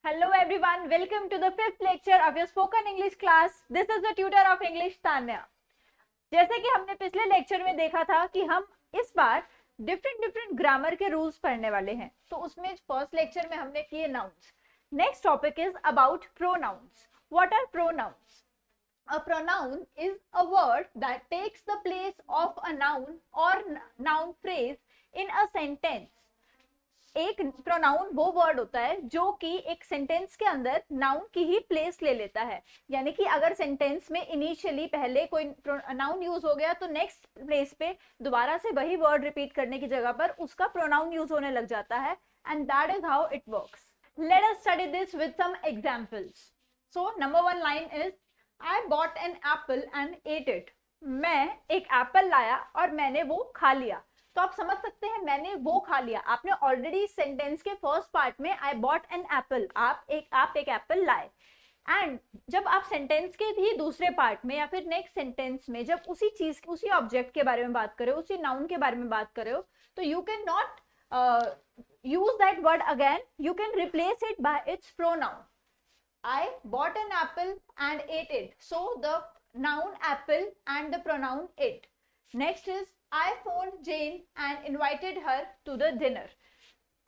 Hello everyone, welcome to the fifth lecture of your spoken English class. This is the tutor of English Tanya. जैसे कि हमने पिछले lecture में देखा था कि हम इस बार डिफरेंट ग्रामर के रूल्स पढ़ने वाले हैं. तो उसमें फर्स्ट लेक्चर में हमने किए nouns. Next topic is about pronouns. What are pronouns? A pronoun is a word that takes the place of a noun or noun phrase in a sentence. एक प्रोनाउन वो वर्ड होता है जो कि एक सेंटेंस के अंदर नाउन की ही प्लेस ले लेता है. यानी कि अगर सेंटेंस में इनिशियली पहले कोई नाउन यूज हो गया तो नेक्स्ट प्लेस पे दोबारा से वही वर्ड रिपीट करने की जगह पर उसका प्रोनाउन यूज होने लग जाता है. And that is how it works. Let us study this with some examples. So number 1 line is I bought an apple and ate it. मैं एक एप्पल लाया और मैंने वो खा लिया. तो आप समझ सकते हैं मैंने वो खा लिया. आपने ऑलरेडी सेंटेंस के फर्स्ट पार्ट में आई बॉट एन एप्पल, आप एक एप्पल लाए. एंड जब आप सेंटेंस के भी दूसरे पार्ट में या फिर नेक्स्ट सेंटेंस में जब उसी चीज उसी ऑब्जेक्ट के बारे में बात करो, उसी नाउन के बारे में बात करो, तो you can not use that word again. You can replace it by its pronoun. I bought an apple and ate it. So the noun apple and the pronoun it. Next is I phoned Jane and invited her to the dinner.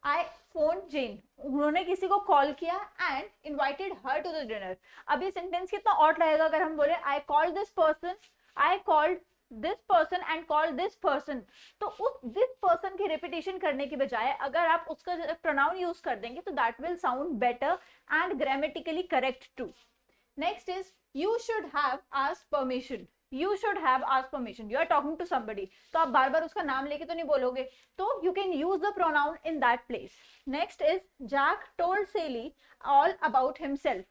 I phoned Jane. उन्होंने किसी को call किया and invited her to the dinner. अब ये sentence कितना odd रहेगा अगर हम बोले I called this person, I called this person and called this person. तो उस this person की repetition करने की बजाय अगर आप उसका pronoun यूज कर देंगे तो that will sound better and grammatically correct too. Next is you should have asked permission. You should have asked permission. You are talking to somebody. तो आप बार बार उसका नाम लेके तो नहीं बोलोगे, तो you can use the pronoun in that place. Next is Jack told Sally all about himself.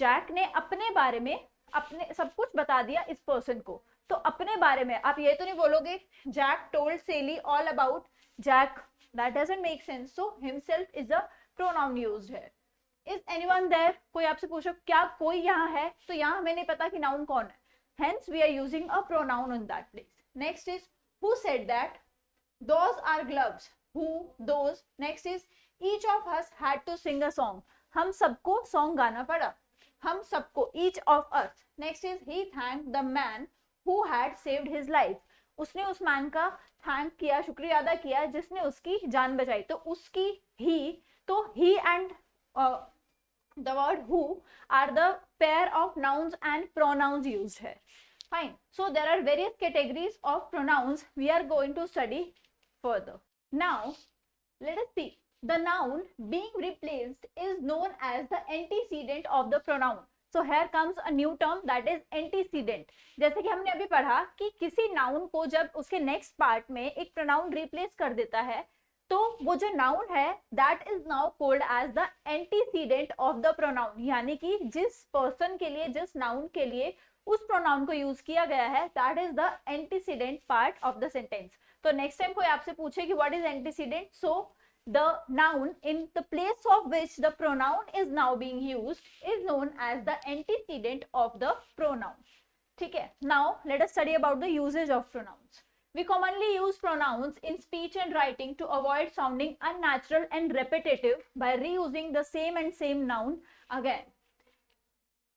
Jack ने अपने बारे में अपने सब कुछ बता दिया इस पर्सन को. तो अपने बारे में आप ये तो नहीं बोलोगे Jack told Sally all about Jack. That doesn't make sense. So himself is a pronoun used here. Is anyone there? कोई आपसे पूछो क्या कोई यहाँ है, तो यहाँ हमें नहीं पता कि नाउन कौन है. Hence we are using a pronoun in that place. Next is who said that. Those are gloves. Who, those. Next is each of us had to sing a song. हम सबको सॉन्ग गाना पड़ा. हम सबको, each of us. Next is he thanked the man who had saved his life. उसने उस man का thank किया, शुक्रिया अदा किया जिसने उसकी जान बचाई. तो उसकी ही, तो he and the word who are the pair of nouns and pronouns used here. Fine. So there are various categories of pronouns we are going to study further. Now let us see. The noun being replaced is known as the antecedent of the pronoun. So here comes a new term, that is antecedent. जैसे कि हमने अभी पढ़ा कि किसी noun को जब उसके नेक्स्ट पार्ट में एक प्रोनाउन रिप्लेस कर देता है तो वो जो नाउन है that is now called as the antecedent of the pronoun. यानी कि जिस पर्सन के लिए, जिस नाउन के लिए उस प्रोनाउन को यूज किया गया है that is the antecedent part of the sentence. तो नेक्स्ट टाइम कोई आपसे पूछे कि what is antecedent, so the noun in the place of which the pronoun is now being used is known as the antecedent of the pronoun. ठीक है. Now let us study about the usage of pronouns. We commonly use pronouns in speech and writing to avoid sounding unnatural and repetitive by reusing the same noun again.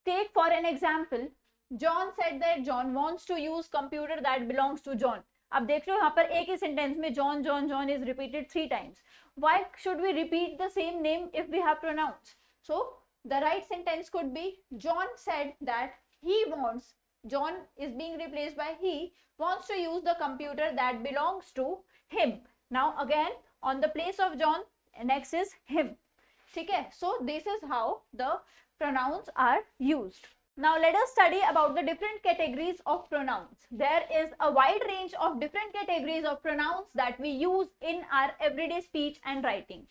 Take for an example, John said that John wants to use computer that belongs to John. अब देख लो यहाँ पर एक ही sentence में John John John is repeated 3 times. Why should we repeat the same name if we have pronouns? So the right sentence could be John said that he wants, John is being replaced by he, wants to use the computer that belongs to him. Now again on the place of John next is him. ठीक है. So this is how the pronouns are used. Now let us study about the different categories of pronouns. There is a wide range of different categories of pronouns that we use in our everyday speech and writing.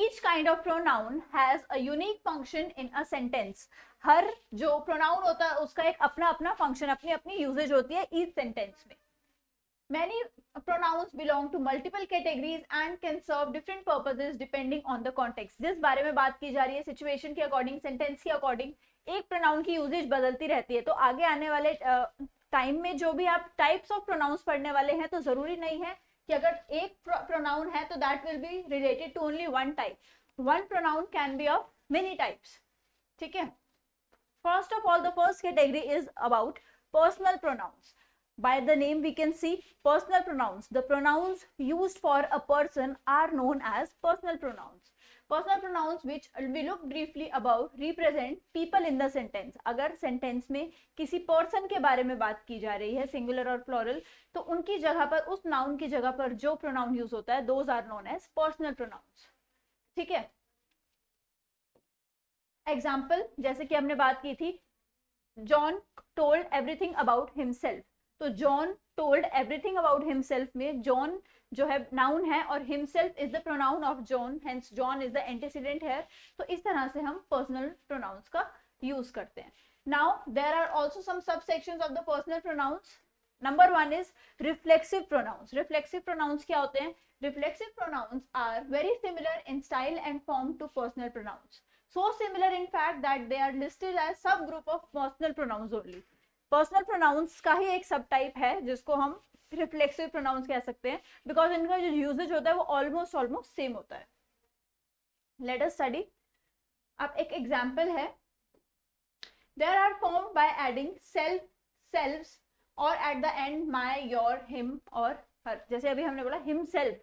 Each kind of pronoun has a unique function in a sentence. हर जो pronoun होता है उसका एक अपना अपना function, अपनी अपनी usage होती है each sentence में. Many pronouns belong to multiple categories and can serve different purposes depending on the context. जिस बारे में बात की जा रही है सिचुएशन के अकॉर्डिंग, सेंटेंस के अकॉर्डिंग एक प्रोनाउन की यूजेज बदलती रहती है. तो आगे आने वाले टाइम में जो भी आप टाइप्स ऑफ प्रोनाउंस पढ़ने वाले हैं तो जरूरी नहीं है कि अगर एक प्रोनाउन है तो that will be related to only one type. One pronoun can be of many types, ठीक है। First of all the first category is about personal pronouns. By the name we can see personal pronouns. The pronouns used for a person are known as personal pronouns. Personal pronouns which we look briefly about represent people in the sentence. अगर sentence में किसी person के बारे में बात की जा रही है singular और plural, तो उनकी जगह पर, उस noun की जगह पर जो pronoun use होता है, those are known as personal pronouns. ठीक है. Example जैसे कि हमने बात की थी, John told everything about himself. तो John told everything about himself में जॉन जो है नाउन है और himself is the pronoun of John, hence John is the antecedent है. तो इस तरह से हम पर्सनल प्रोनाउंस का यूज करते हैं. Now there are also some subsections of the personal pronouns. Number 1 is reflexive pronouns. Reflexive pronouns क्या होते हैं? Reflexive pronouns are very similar in style and form to personal pronouns. So similar in fact that they are listed as subgroup of personal pronouns only. Personal pronouns का ही एक सब type है जिसको हम reflexive pronouns कह सकते हैं, because इनका जो यूजेज होता है वो ऑलमोस्ट सेम होता है. Let us study. अब एक एग्जांपल है, there are form by adding self, selves और at the end my, your, him और हर. जैसे अभी हमने बोला हिमसेल्फ,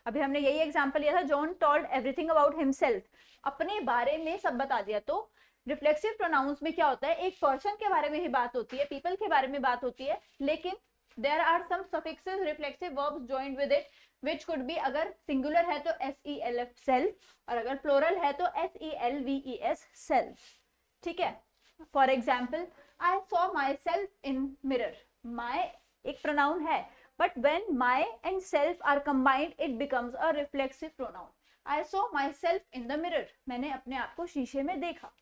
अभी हमने यही एग्जांपल लिया था, John told everything about himself, अपने बारे में सब बता दिया. तो रिफ्लेक्सिव प्रोनाउंस में क्या होता है, एक पर्सन के बारे में ही बात होती है, पीपल के बारे में बात होती है, लेकिन there are some suffixes, reflexive verbs joined with it, which could be, अगर सिंगुलर है तो SELF सेल्फ, और अगर प्लूरल है तो SELVES सेल्फ. ठीक है. For example, I saw myself in mirror. My एक प्रोनाउन है, but when my and self are combined it becomes a reflexive pronoun. I saw myself in the mirror, मैंने अपने आप को शीशे में देखा.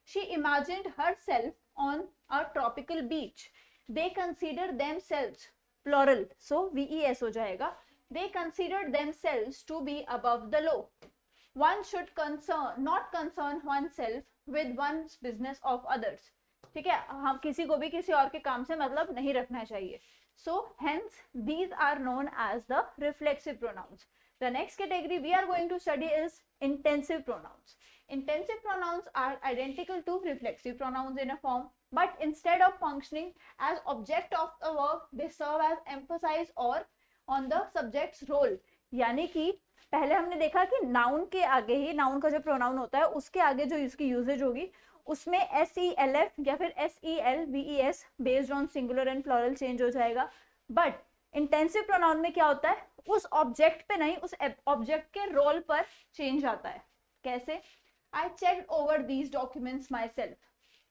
She imagined herself on a tropical beach. They considered themselves, plural, so VES हो जाएगा. They considered themselves to be above the law. One should not concern oneself with one's business of others. ठीक है, हम किसी को भी किसी और के काम से मतलब नहीं रखना चाहिए. So hence these are known as the reflexive pronouns. The next category we are going to study is intensive pronouns. Intensive pronouns are identical to reflexive pronouns in a form, but instead of functioning as object of the verb, they serve as emphasis or on the subject's role. यानी कि पहले हमने देखा कि noun के आगे ही, noun का जो प्रोनाउन होता है उसके आगे जो इसकी यूजेज होगी उसमें SELF या फिर SELVES based on singular and plural change हो जाएगा. बट इंटेंसिव प्रोनाउन में क्या होता है, उस ऑब्जेक्ट पे नहीं, उस ऑब्जेक्ट के रोल पर चेंज आता है. कैसे? I checked over these documents myself.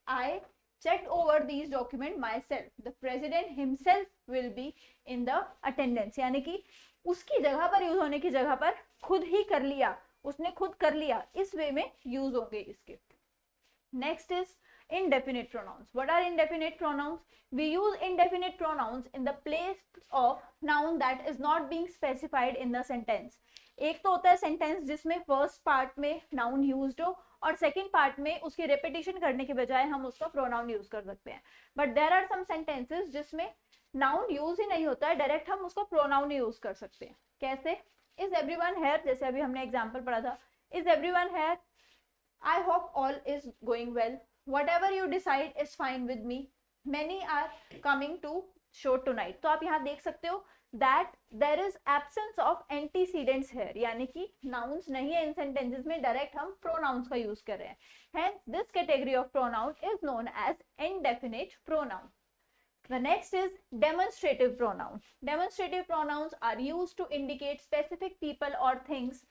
I checked over these documents myself. The president himself will be in the attendance. यानी कि उसकी जगह पर यूज होने की जगह पर खुद ही कर लिया, उसने खुद कर लिया, इस वे में यूज होंगे इसके. Next is indefinite pronouns. What are indefinite pronouns? We use indefinite pronouns in the place of noun that is not being specified in the sentence. एक तो होता है सेंटेंस जिसमें फर्स्ट पार्ट में नाउन यूज्ड हो और सेकंड पार्ट में उसकी रेपिटेशन करने के बजाय हम उसका प्रोनाउन यूज कर सकते हैं. But there are some sentences जिसमें नाउन यूज ही नहीं होता है, डायरेक्ट हम उसका प्रोनाउन यूज कर सकते हैं. कैसे? इज एवरीवन हियर, जैसे अभी हमने एग्जांपल पढ़ा था, is everyone here, I hope all is going well, whatever you decide is fine with me, many are coming to show tonight. तो आप यहाँ देख सकते हो that there is absence of antecedents here, यानी कि nouns नहीं है इन sentences में, डायरेक्ट हम pronouns का यूज कर रहे हैं. Hence this category of pronoun is known as indefinite pronoun. The next is demonstrative pronoun. Demonstrative pronouns are used to indicate specific people or things,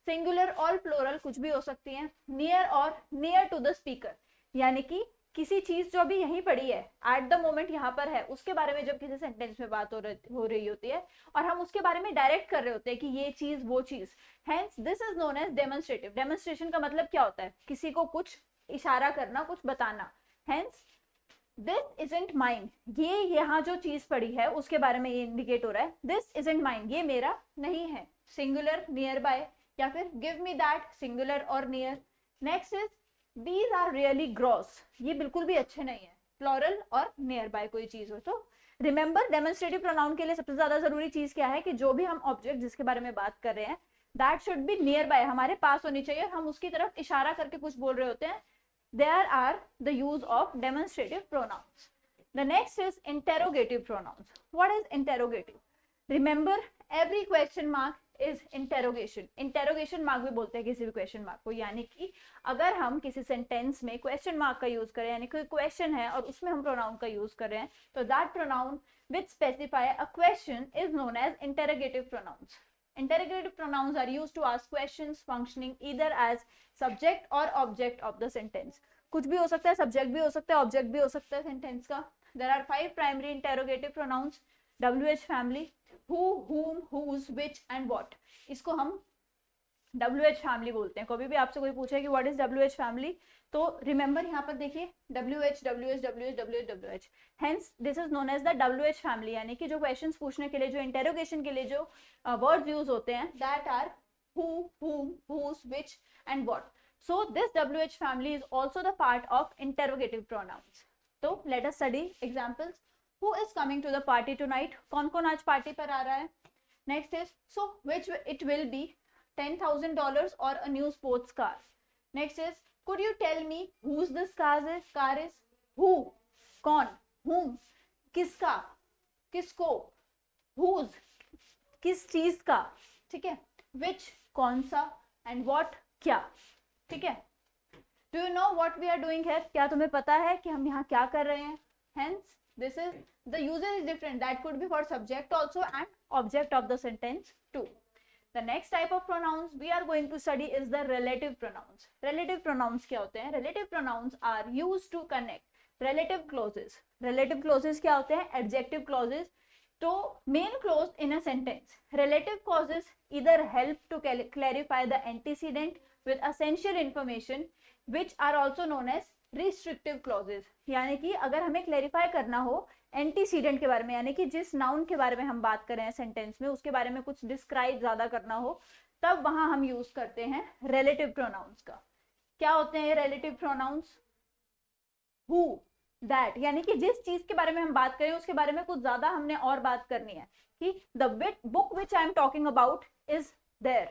singular और plural कुछ भी हो सकती हैं, near और near to the speaker, यानी कि किसी चीज जो अभी यहीं पड़ी है, एट द मोमेंट यहाँ पर है, उसके बारे में जब किसी सेंटेंस में बात हो रही होती है और हम उसके बारे में डायरेक्ट कर रहे होते हैं कि ये चीज वो चीज, hence this is known as demonstrative. Demonstration का मतलब क्या होता है? किसी को कुछ इशारा करना, कुछ बताना. हेंस दिस इजंट माइन, ये यहाँ जो चीज पड़ी है उसके बारे में ये इंडिकेट हो रहा है. दिस इजंट माइन, ये मेरा नहीं है, सिंगुलर नियर बाय, या फिर गिव मी दैट, सिंगुलर और near. Next is These are really gross, ये बिल्कुल भी अच्छे नहीं है, प्लूरल और नियर बाय कोई चीज हो. तो रिमेंबर डेमोन्स्ट्रेटिव प्रोनाउन के लिए सबसे ज्यादा जरूरी चीज क्या है कि जो भी हम ऑब्जेक्ट जिसके बारे में बात कर रहे हैं that should be near by, हमारे पास होनी चाहिए, हम उसकी तरफ इशारा करके कुछ बोल रहे होते हैं. There are the use of demonstrative pronouns. The next is interrogative pronouns. What is interrogative? Remember every question mark is interrogation. Interrogation mark भी बोलते हैं किसी भी क्वेश्चन मार्क को, यानी कि अगर हम किसी सेंटेंस में क्वेश्चन मार्क का यूज करें, यानी कोई क्वेश्चन है और उसमें हम प्रोनाउन का यूज कर रहे हैं, तो that pronoun which specify a question is known as interrogative pronouns. Interrogative pronouns are used to ask questions functioning either as subject or object of the sentence. कुछ भी हो सकता है, सब्जेक्ट भी हो सकता है, ऑब्जेक्ट भी हो सकता है सेंटेंस का. There are 5 primary interrogative pronouns. WH family, who, whom, whose, which and what. इसको हम WH फैमिली बोलते हैं. कभी भी आपसे कोई पूछे कि व्हाट इज WH फैमिली, तो रिमेंबर यहाँ पर देखिए WH WH WH WH WH. Hence this is known as the WH family, यानी कि जो क्वेश्चंस पूछने के लिए, जो इंटेरोगेशन के लिए जो वर्ड्स यूज होते हैं, that are who, whom, whose, which and what. So this WH family is also the part of interrogative pronouns. तो let us study examples. Who is coming to the party tonight? कौन कौन आज party पर आ रहा है? Next is, so which it will be $10,000 or a new sports car. Next is, could you tell me whose this car is? Car is who, कौन, whom, किसका, किसको, whose, किस चीज का, ठीक है, which, कौन सा, and what, क्या, ठीक है. Do you know what we are doing here? क्या तुम्हें पता है कि हम यहाँ क्या कर रहे हैं? Hence, this is the usage is different. That could be for subject also and object of the sentence too. The next type of pronouns we are going to study is the relative pronouns. Relative pronouns क्या होते हैं? Relative pronouns are used to connect relative clauses. Relative clauses क्या होते हैं? Adjective clauses. तो main clause in a sentence. Relative clauses either help to clarify the antecedent with essential information, which are also known as restrictive clauses. यानी कि अगर हमें clarify करना हो एंटीसीडेंट के बारे में, यानी कि जिस नाउन के बारे में हम बात कर रहे हैं सेंटेंस में, उसके बारे में कुछ डिस्क्राइब ज्यादा करना हो, तब वहां हम यूज करते हैं रिलेटिव प्रोनाउंस का. क्या होते हैं ये रिलेटिव प्रोनाउंस? हु, दैट, यानी कि जिस चीज के बारे में हम बात करें उसके बारे में कुछ ज्यादा हमने और बात करनी है, कि the book which I am talking about is there.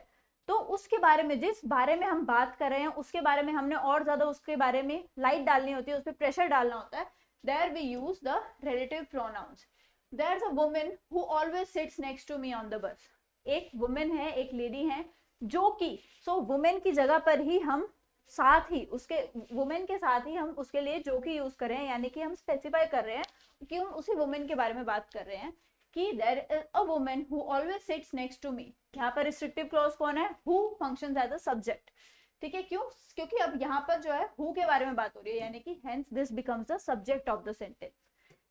तो उसके बारे में, जिस बारे में हम बात कर रहे हैं उसके बारे में हमने और ज्यादा उसके बारे में लाइट डालनी होती है, उस पर प्रेशर डालना होता है. There we use the relative pronouns. There's a woman who always sits next to me on the bus. एक वुमेन है, एक लेडी है, जो कि, सो वुमेन की जगह पर ही हम साथ ही उसके, वुमेन के साथ ही हम उसके लिए जो कि यूज कर रहे हैं, यानी कि हम स्पेसिफाई कर रहे हैं कि हम उसी वुमेन के बारे में बात कर रहे हैं, कि there is a woman who always sits next to me. यहाँ पर रिस्ट्रिक्टिव क्लॉज कौन है? Who functions as a subject. ठीक है, क्यों? क्योंकि अब यहाँ पर जो है हु के बारे में बात हो रही है, यानी कि hence this becomes the subject of the sentence.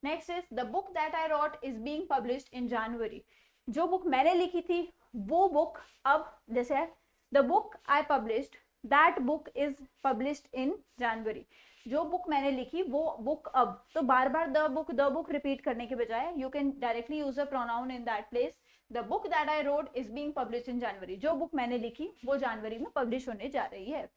Next is the book that I wrote is being published in January. जो बुक मैंने लिखी थी वो बुक अब, जैसे the book I published, that book is published in January. जो book मैंने लिखी वो बुक अब, तो बार बार द बुक रिपीट करने के बजाय you can directly use a pronoun in that place. The book that I wrote is being published in January. जो बुक मैंने लिखी वो जनवरी में पब्लिश होने जा रही है.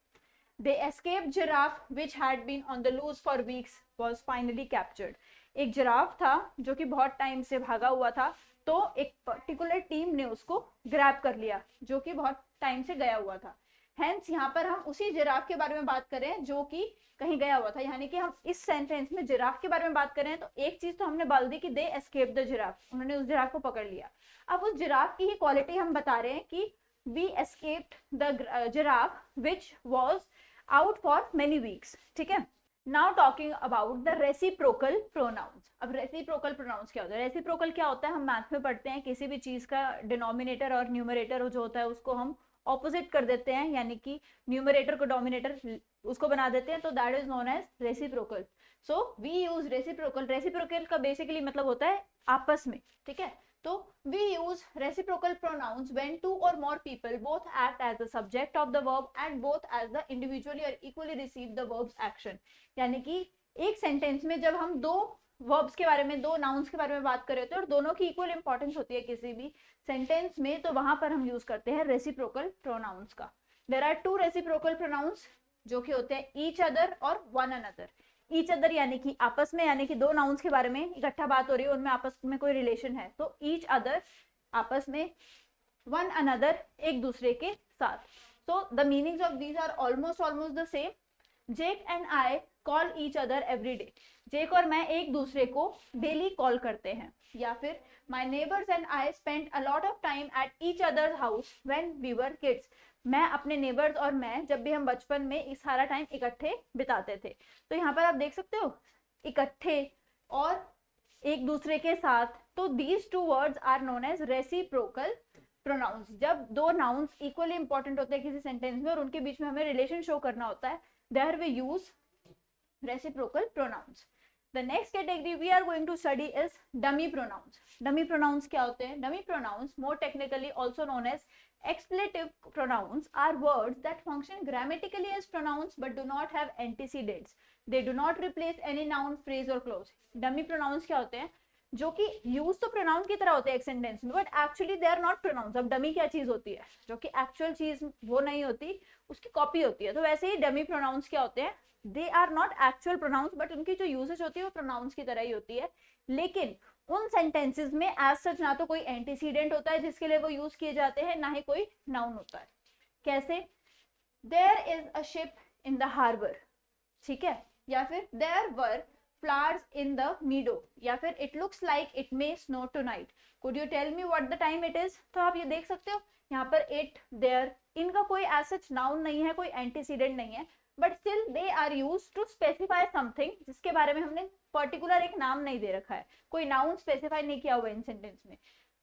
They escaped giraffe which had been on the loose for weeks was finally captured. एक जिराफ था जो कि बहुत टाइम से भागा हुआ था, तो एक पर्टिकुलर टीम ने उसको ग्रैब कर लिया जो कि बहुत टाइम से गया हुआ था. हेंस यहाँ पर हम उसी जिराफ के बारे में बात कर रहे हैं जो कि कहीं गया हुआ था, यानी कि हम इस सेंटेंस में जिराफ के बारे में बात कर रहे हैं. तो एक चीज तो हमने बोल दी कि दे एस्केप द जिराफ, उन्होंने उस जिराफ को पकड़ लिया. अब उस जिराफ की ही क्वालिटी हम बता रहे हैं कि we escaped the giraffe which was out for many weeks. ठीक है, now talking about the reciprocal pronouns. अब reciprocal pronouns क्या होता है? reciprocal क्या होता है? हम मैथ में पढ़ते हैं, किसी भी चीज का डिनोमिनेटर और न्यूमरेटर जो होता है उसको हम ऑपोजिट कर देते हैं, यानी कि न्यूमरेटर को डोमिनेटर उसको बना देते हैं, तो that is known as reciprocal. So we use reciprocal. Reciprocal का बेसिकली मतलब होता है आपस में. ठीक है, तो we use reciprocal pronouns when two or more people both act as the subject of the verb and both as the individually or equally receive the verb's action. यानी कि एक सेंटेंस में जब हम दो verbs के बारे में, दो nouns के बारे में बात कर रहे होते हैं और दोनों की इक्वल इंपॉर्टेंस होती है किसी भी सेंटेंस में, तो वहां पर हम यूज करते हैं रेसिप्रोकल प्रोनाउंस का. There are two reciprocal pronouns जो कि होते हैं ईच अदर और वन अनदर. ईच अदर यानी कि आपस में, यानी कि दो नाउन्स के बारे में इकट्ठा बात हो रही है, उनमें आपस में कोई रिलेशन है, तो ईच अदर आपस में. वन अनदर, एक दूसरे के साथ. So the meanings of these are almost the same. Jake and I call each other every day. Jake और मैं एक दूसरे को डेली कॉल करते हैं. या फिर my neighbours and I spend a lot of time at each other's house when we were kids. मैं अपने नेबर्स और मैं जब भी हम बचपन में इस सारा टाइम इकट्ठे बिताते थे. तो यहाँ पर आप देख सकते हो इकट्ठे और एक दूसरे के साथ. तो these two words are known as reciprocal pronouns. जब दो नाउन्स इक्वली इंपॉर्टेंट होते हैं किसी सेंटेंस में और उनके बीच में हमें रिलेशन शो करना होता है, there we use reciprocal pronouns. The next category we are going to study is dummy pronouns. Dummy pronouns क्या होते हैं? Dummy pronouns, more technically also known as expletive pronouns, are words that function grammatically as pronouns but do not have antecedents. They do not replace any noun, phrase or clause. Dummy pronouns क्या होते हैं? जो कि use तो pronoun की तरह होते हैं एक सेंटेंस में, but actually they are not pronouns. अब डमी क्या चीज होती है? जो कि एक्चुअल चीज वो नहीं होती, उसकी कॉपी होती है. तो वैसे ही डमी प्रोनाउंस क्या होते हैं? They are not actual pronouns, but उनकी जो यूजेज होती है वो प्रोनाउंस की तरह ही होती है. लेकिन उन सेंटेंसेस में एज सच ना तो कोई एंटीसीडेंट होता है जिसके लिए वो यूज किए जाते हैं, ना ही कोई नाउन होता है. कैसे? There is a ship in the harbour. ठीक है. या फिर there were flowers in the meadow. या फिर it looks like it may snow tonight. Could you tell me what the time it is? तो आप ये देख सकते हो यहाँ पर it, there, इनका कोई as such noun नहीं है, कोई antecedent नहीं है, but still they are used to specify something जिसके बारे में हमने पर्टिकुलर एक नाम नहीं दे रखा है, कोई नाउन स्पेसिफाई नहीं किया हुआ इन सेंटेंस में.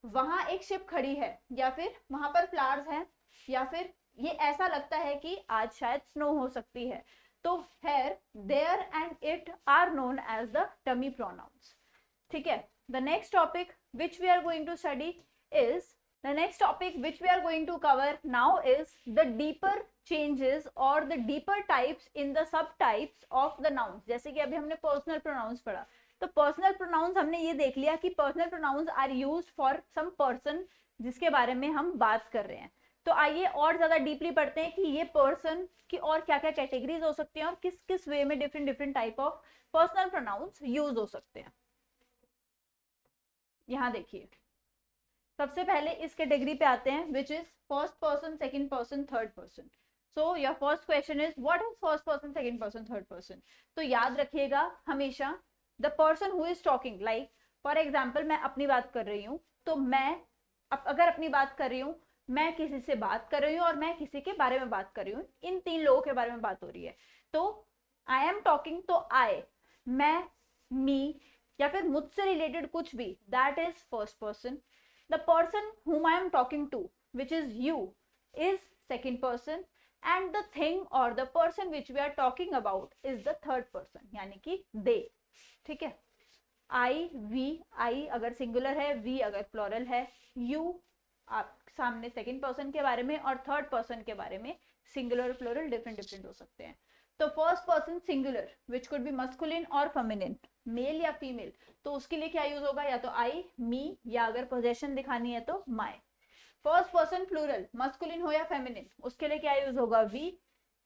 वहां एक शिप खड़ी है, या फिर वहां पर फ्लावर्स हैं, या फिर ये ऐसा लगता है कि आज शायद स्नो हो सकती है. तो here, there and it are known as the dummy pronouns. ठीक है. The next topic which we are going to study is, the next topic which we are going to cover now is the deeper changes or the deeper types in the subtypes of the nouns. जैसे कि अभी हमने personal pronouns पढ़ा, तो personal pronouns हमने ये देख लिया कि personal pronouns are used for some person जिसके बारे में हम बात कर रहे हैं. तो आइए और ज्यादा डीपली पढ़ते हैं कि ये पर्सन की और क्या क्या कैटेगरीज हो सकती हैं और किस किस वे में different different type of personal pronouns use हो सकते हैं. यहां देखिए, सबसे पहले इस कैटेगरी पे आते हैं which is first person, second person, third person. So your first question is what is first person, second person, third person. तो याद रखिएगा हमेशा the person who is talking. Like for example मैं अपनी बात कर रही हूँ, तो मैं अगर अपनी बात कर रही हूँ, मैं किसी से बात कर रही हूँ और मैं किसी के बारे में बात कर रही हूँ, इन तीन लोगों के बारे में बात हो रही है. तो आई एम टॉकिंग, तो आई, मैं, मी, या फिर मुझसे रिलेटेड कुछ भी, that is first person. The person whom I am talking to, which is you, is second person, and the thing or the person which we are talking about is the third person, यानी कि they. ठीक है. आई, we, आई अगर singular है, we अगर plural है, you आप सामने सेकंड पर्सन के बारे में और थर्ड पर्सन के बारे में सिंगुलर प्लूरल डिफरेंट डिफरेंट हो सकते हैं. तो first person singular which could be masculine और फेमिनिन, मेल या फीमेल, तो उसके लिए क्या यूज होगा? या तो आई, मी, या अगर पोजेशन दिखानी है तो माई. फर्स्ट पर्सन प्लूरल मस्कुलिन हो या फेमिनिन, उसके लिए क्या यूज होगा? वी.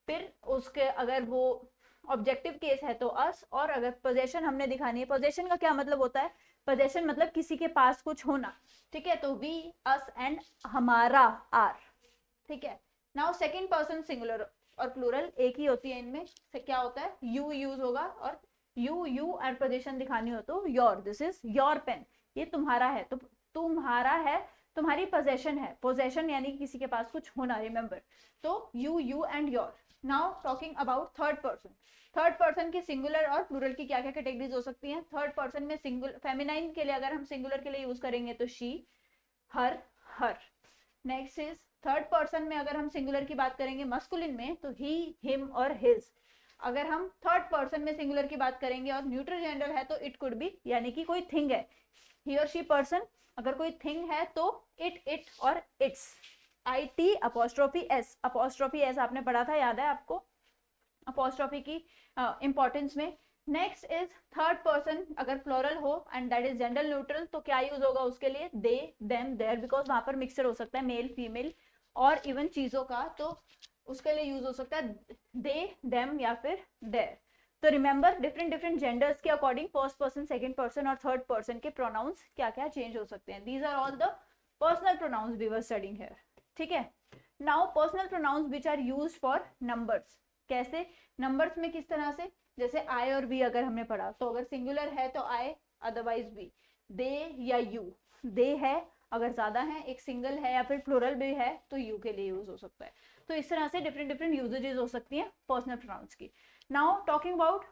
फिर उसके अगर वो ऑब्जेक्टिव केस है तो अस, और अगर पोजेशन हमने दिखानी है, पोजेशन का क्या मतलब होता है? पोजेशन मतलब किसी के पास कुछ होना. ठीक है. तो वी, अस एंड हमारा, आर. ठीक है. नाउ सेकंड पर्सन सिंगुलर और प्लूरल एक ही होती है, इनमें से क्या होता है? यू यूज होगा, और यू एंड पोजीशन दिखानी हो तो your. This is your pen, ये तुम्हारा है, तो तुम्हारा है, तुम्हारी पोजेशन है. पोजेशन यानी किसी के पास कुछ होना, रिमेंबर. तो you and your. Now talking about third person. Third person की सिंगुलर और प्लूरल की क्या क्या कैटेगरीज हो सकती हैं? थर्ड पर्सन में सिंगुलर, फेमिनाइन के लिए अगर हम सिंगुलर के लिए यूज करेंगे तो she, her, her. Next is third person में अगर हम सिंगुलर की बात करेंगे मस्कुलिन में तो ही, हिम और हिज. अगर हम थर्ड पर्सन में सिंगुलर की बात करेंगे और न्यूट्रल जेंडर है तो इट कुड बी, यानी कि कोई थिंग है, ही और शी पर्सन. अगर कोई थिंग है तो इट और it's. IT apostrophe S. Apostrophe S आपने पढ़ा था, याद है आपको अपोस्ट्रोफी की इंपॉर्टेंस में. नेक्स्ट इज थर्ड पर्सन अगर प्लूरल हो and that is gender neutral, तो क्या यूज होगा उसके लिए? दे, देम, देयर, बिकॉज वहां पर मिक्सचर हो सकता है मेल, फीमेल और इवन चीजों का, तो उसके लिए यूज हो सकता है दे, देम या फिर देयर. तो रिमेंबर डिफरेंट डिफरेंट जेंडर्स के according first person, second person और थर्ड पर्सन के प्रोनाउंस क्या क्या चेंज हो सकते हैं. These are all the personal pronouns we were studying here, ठीक है। Now personal pronouns which are used for numbers, कैसे नंबर्स में किस तरह से, जैसे आई और वी अगर हमने पढ़ा तो अगर सिंगुलर है तो आई अदरवाइज वी, दे या यू, दे है अगर ज्यादा है, एक सिंगल है या फिर प्लूरल भी है तो यू के लिए यूज हो सकता है। तो इस तरह से डिफरेंट डिफरेंट यूजेजेस हो सकती हैं पर्सनल प्रोनाउंस की। नाउ टॉकिंग अबाउट,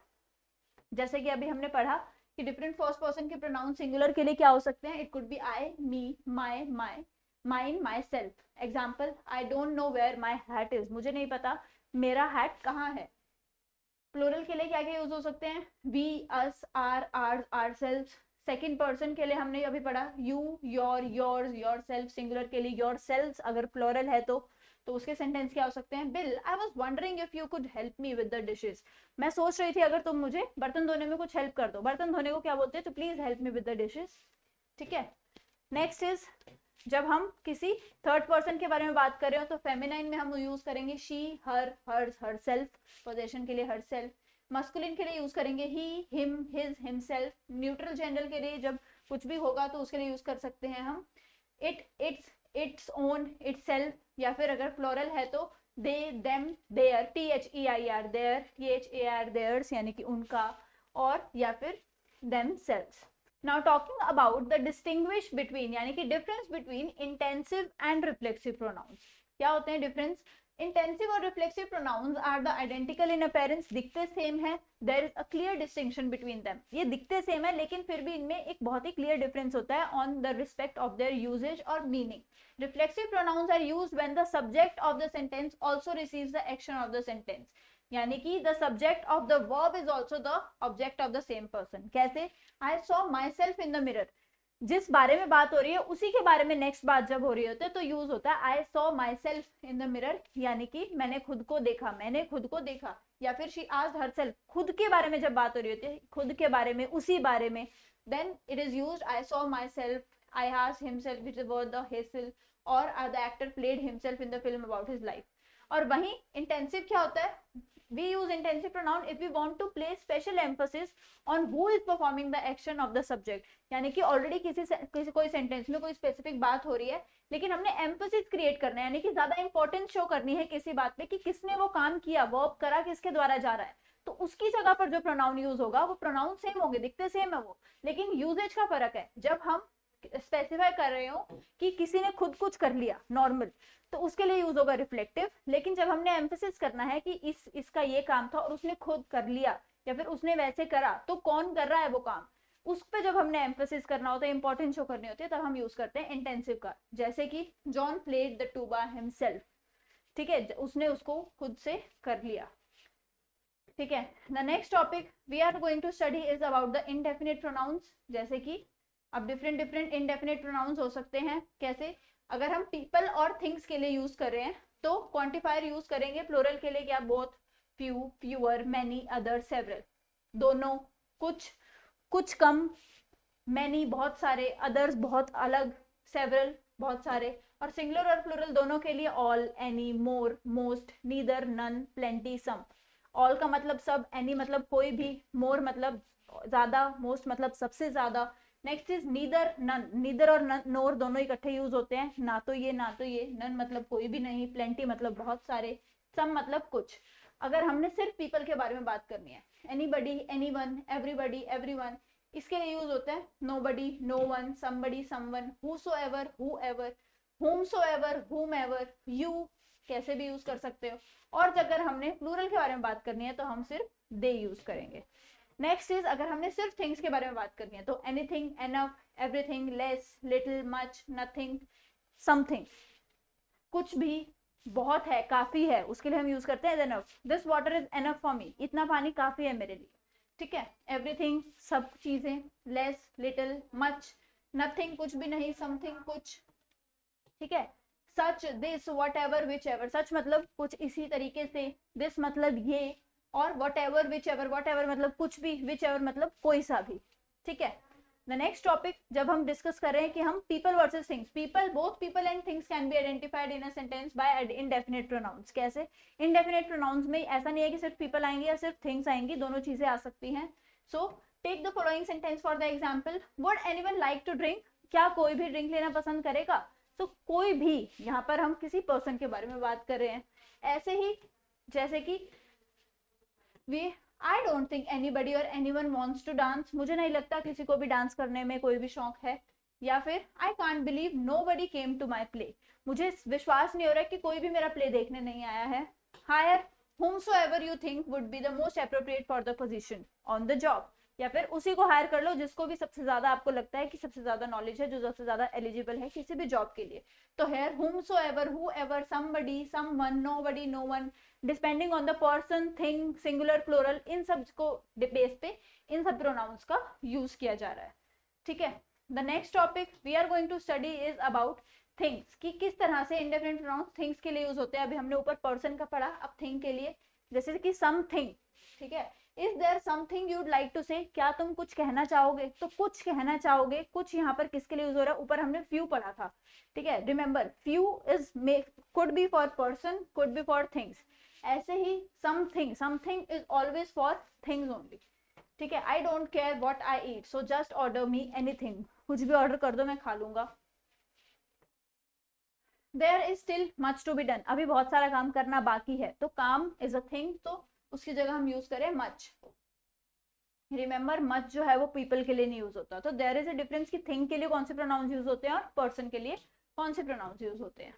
जैसे कि अभी हमने पढ़ा कि डिफरेंट फर्स्ट पर्सन के प्रोनाउन सिंगुलर के लिए क्या हो सकते हैं, it could be I, me, my, my, mine, myself. Example, I don't know where my hat is, मुझे नहीं पता मेरा हैट कहाँ है। प्लूरल के लिए क्या क्या यूज हो सकते हैं, we, us, our, ourselves. Second person के लिए हमने अभी पढ़ा you, your, yours, yourself. Singular के लिए योरसेल्व्स अगर प्लूरल है तो उसके सेंटेंस क्या हो सकते हैं, bill, I was wondering if you could help me with the dishes, मैं सोच रही थी अगर तुम मुझे बर्तन धोने में कुछ हेल्प कर दो। बर्तन धोने को क्या बोलते हैं, तो please help me with the dishes, ठीक है। नेक्स्ट इज, जब हम किसी थर्ड पर्सन के बारे में बात कर रहे हो तो फेमिनाइन में हम यूज करेंगे she, her, hers, herself. Possession के लिए हरसेल्फ। मस्कुलिन के लिए यूज करेंगे he, him, his, himself. Neutral gender के लिए जब कुछ भी होगा तो उसके लिए यूज कर सकते हैं हम it, its, its own, itself. या फिर अगर प्लूरल है तो they, them, their, THEIR, their, THAR, theirs यानी कि उनका, और या फिर themselves। Now talking about the distinguish between यानी कि difference between intensive and reflexive pronouns, क्या होते हैं डिफरेंस। इंटेंसिव और reflexive pronouns are the identical in appearance, दिखते सेम है, there is a clear distinction between them. ये दिखते सेम है लेकिन फिर भी इनमें एक बहुत ही क्लियर डिफरेंस होता है on the respect of their usages और meaning. Reflexive pronouns are used when the subject of the sentence also receives the action of the sentence, यानी कि the subject of the verb is also the object of the same person. कैसे, I saw myself in the mirror, जिस बारे में बात हो रही है उसी के बारे में नेक्स्ट बात जब हो रही होती है तो यूज होता है आई saw myself in the mirror, यानी कि मैंने खुद को देखा, मैंने खुद को देखा। या फिर शी आस्क्ड हरसेल्फ, खुद के बारे में जब बात हो रही होती है, खुद के बारे में, उसी बारे में, then it is used I saw myself, I asked himself which was the himself, और the actor played himself in the film about his life. और वहीं इंटेंसिव क्या होता है, we use intensive pronoun if we want to place special emphasis on who is performing the action of the subject, यानी कि already किसी कोई sentence में कोई स्पेसिफिक बात हो रही है लेकिन हमने एम्फोसिस क्रिएट करना है, यानी कि ज्यादा इंपॉर्टेंस शो करनी है किसी बात पे कि किसने वो काम किया, वर्ब करा किसके द्वारा जा रहा है, तो उसकी जगह पर जो प्रोनाउन यूज होगा वो प्रोनाउन सेम होंगे, दिखते सेम है वो, लेकिन यूजेज का फर्क है। जब हम स्पेसिफाई कर रहे हो कि किसी ने खुद कुछ कर लिया नॉर्मल, तो उसके लिए यूज होगा रिफ्लेक्टिव। लेकिन जब हमने एम्फेसिस करना है कि इसका ये काम था और उसने खुद कर लिया या फिर उसने वैसे करा, तो कौन कर रहा है वो काम, उस पर जब हमने एम्फेसिस करना होता है, इंपॉर्टेंस शो करनी होती है, तब हम यूज करते हैं इंटेंसिव का। जैसे कि John played the Tuba himself, ठीक है, उसने उसको खुद से कर लिया, ठीक है। The next topic we are going to study is about the indefinite pronouns. जैसे कि अब डिफरेंट डिफरेंट इनडेफिनिट प्रोनाउंस हो सकते हैं। कैसे, अगर हम पीपल और थिंग्स के लिए यूज कर रहे हैं तो क्वांटिफायर यूज करेंगे। प्लूरल के लिए क्या, both, few, fewer, many, other, several, दोनों, कुछ, कुछ कम, मैनी बहुत सारे, अदर्स बहुत अलग, सेवरल बहुत सारे। और सिंगुलर और प्लूरल दोनों के लिए ऑल, एनी, मोर, मोस्ट, नीदर, नन, प्लेंटी, सम। ऑल का मतलब सब, एनी मतलब कोई भी, मोर मतलब ज्यादा, मोस्ट मतलब सबसे ज्यादा। Next is neither, none, neither और नोर दोनों इकट्ठे यूज होते हैं, ना तो ये ना तो ये, नन मतलब कोई भी नहीं, प्लेंटी मतलब बहुत सारे, सम मतलब कुछ। अगर हमने सिर्फ पीपल के बारे में बात करनी है, एनीबडी, एनीवन, एवरीबडी, एवरीवन, इसके लिए यूज होता है nobody, no one, somebody, someone, whosoever, whoever, whomsoever, whomever, you कैसे भी यूज कर सकते हो। और अगर हमने प्लूरल के बारे में बात करनी है तो हम सिर्फ दे यूज करेंगे। नेक्स्ट इज, अगर हमने सिर्फ थिंग्स के बारे में बात करनी है तो anything, enough, everything, less, little, much, nothing, something, कुछ भी, बहुत है, काफी है, उसके लिए हम यूज करते हैं enough. This water is enough for me, इतना पानी काफी है मेरे लिए, ठीक है। एवरीथिंग सब चीजें, लेस, लिटिल, मच, नथिंग कुछ भी नहीं, समथिंग कुछ, ठीक है। Such, this, whatever, whichever, such मतलब कुछ इसी तरीके से, दिस मतलब ये, और whatever, whichever, whatever मतलब कुछ भी, विच एवर मतलब कोई सा भी, ठीक है। द नेक्स्ट टॉपिक जब हम डिस्कस कर रहे हैं कि हम people versus things, people, both people and things can be identified in a sentence by indefinite pronouns. कैसे, इनडेफिनिट प्रोनाउंस में ऐसा नहीं है कि सिर्फ पीपल आएंगे या सिर्फ थिंग्स आएंगी, दोनों चीजें आ सकती हैं। So take the following sentence for the example, would anyone like to drink, क्या कोई भी ड्रिंक लेना पसंद करेगा। तो कोई भी, यहाँ पर हम किसी पर्सन के बारे में बात कर रहे हैं। ऐसे ही जैसे कि आई डोंट थिंक एनीबडी और एनीवन वांट्स टू डांस, मुझे नहीं लगता किसी को भी डांस करने में कोई भी शौक है। या फिर I can't believe nobody came to my play, मुझे विश्वास नहीं हो रहा कि कोई भी मेरा प्ले देखने नहीं आया है। Hire whomsoever you think would be the most appropriate for the position on the job, या फिर उसी को हायर कर लो जिसको भी सबसे ज्यादा आपको लगता है कि सबसे ज्यादा नॉलेज है, जो सबसे ज्यादा एलिजिबल है किसी भी जॉब के लिए। तो here whomsoever, whoever, somebody, someone, nobody, no one, depending on the person, thing, singular, plural, इन सब को बेस पे इन सब प्रोनाउंस का यूज किया जा रहा है। ठीक है, the next topic we are going to study is about things, कि किस तरह से इंडेफिनिट प्रोनाउंस थिंग्स के लिए यूज होते हैं। अभी हमने ऊपर पर्सन का पढ़ा, अब थिंग के लिए, जैसे कि समथिंग। ठीक है, is there something you'd like to say, क्या तुम कुछ कहना चाहोगे, तो कुछ कहना चाहोगे, कुछ यहाँ पर किसके लिए यूज हो रहा है, ऊपर हमने फ्यू पढ़ा था। ठीक है, remember few is could be for person, could be for things. ऐसे ही something, something is always for things only. ठीक है, I don't care what I eat, so just order me anything, कुछ भी ऑर्डर कर दो मैं खा लूंगा। There is still much to be done, अभी बहुत सारा काम करना बाकी है, तो काम इज अ थिंग, तो उसकी जगह हम यूज करें मच। रिमेंबर मच जो है वो पीपल के लिए नहीं यूज होता। तो देयर इज अ डिफरेंस कि थिंग के लिए कौन से प्रोनाउंस यूज होते हैं और पर्सन के लिए कौन से प्रोनाउंस यूज होते हैं।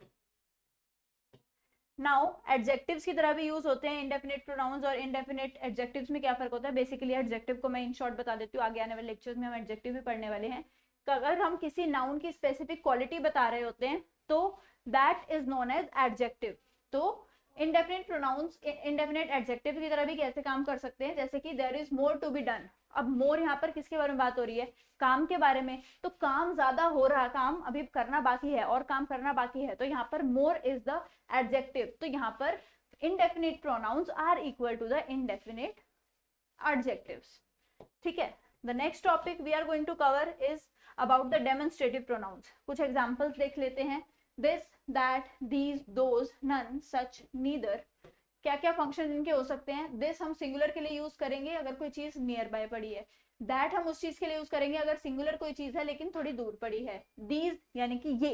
नाउ एडजेक्टिव्स की तरह भी यूज होते हैं इंडेफिनिट प्रोनाउंस, और इंडेफिनिट एडजेक्टिव्स में क्या फर्क होता है। बेसिकली एडजेक्टिव को मैं इन शॉर्ट बता देती हूँ, आगे आने वाले लेक्चर्स में हम एडजेक्टिव भी पढ़ने वाले हैं। अगर हम किसी नाउन की स्पेसिफिक क्वालिटी बता रहे होते हैं तो that is known as adjective. तो इंडेफिनिट प्रोनाउंस इंडेफिनिट एडजेक्टिव की तरह भी कैसे काम कर सकते हैं, जैसे कि there is more to be done. अब मोर यहाँ पर किसके बारे में बात हो रही है, काम के बारे में, तो काम ज्यादा हो रहा, काम अभी करना बाकी है और काम करना बाकी है, तो यहाँ पर मोर इज द एडजेक्टिव। तो यहाँ पर indefinite pronouns are equal to the indefinite adjectives. ठीक है, the next topic we are going to cover is about the demonstrative pronouns. कुछ एग्जाम्पल्स देख लेते हैं। This, that, these, those, none, such, neither, क्या क्या फंक्शन इनके हो सकते हैं। दिस हम सिंगुलर के लिए यूज करेंगे अगर कोई चीज नियर बाय पड़ी है। दैट हम उस चीज के लिए यूज करेंगे अगर सिंगुलर कोई चीज है लेकिन थोड़ी दूर पड़ी है। दीज यानी कि ये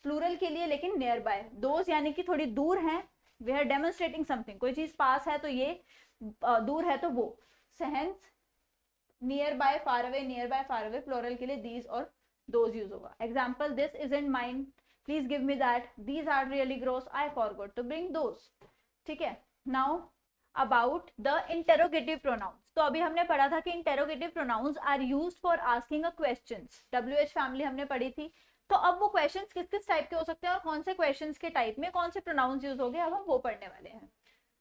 प्लूरल के लिए लेकिन नियर बाय। दोज यानी कि थोड़ी दूर है, वी आर डेमोन्स्ट्रेटिंग समथिंग, कोई चीज पास है तो ये, दूर है तो वो। Sense near by, far away, near by, far away, plural के लिए दीज और दोज यूज होगा। Example, this isn't mine, please give me that, these are really gross, I forgot to bring those. ठीक है, now about the interrogative pronouns. तो अभी हमने पढ़ा था कि interrogative pronouns are used for asking a questions, WH family हमने पढ़ी थी। तो अब वो क्वेश्चंस किस किस टाइप के हो सकते हैं और कौन से क्वेश्चंस के टाइप में कौन से प्रोनाउंस यूज हो गए, अब हम वो पढ़ने वाले हैं।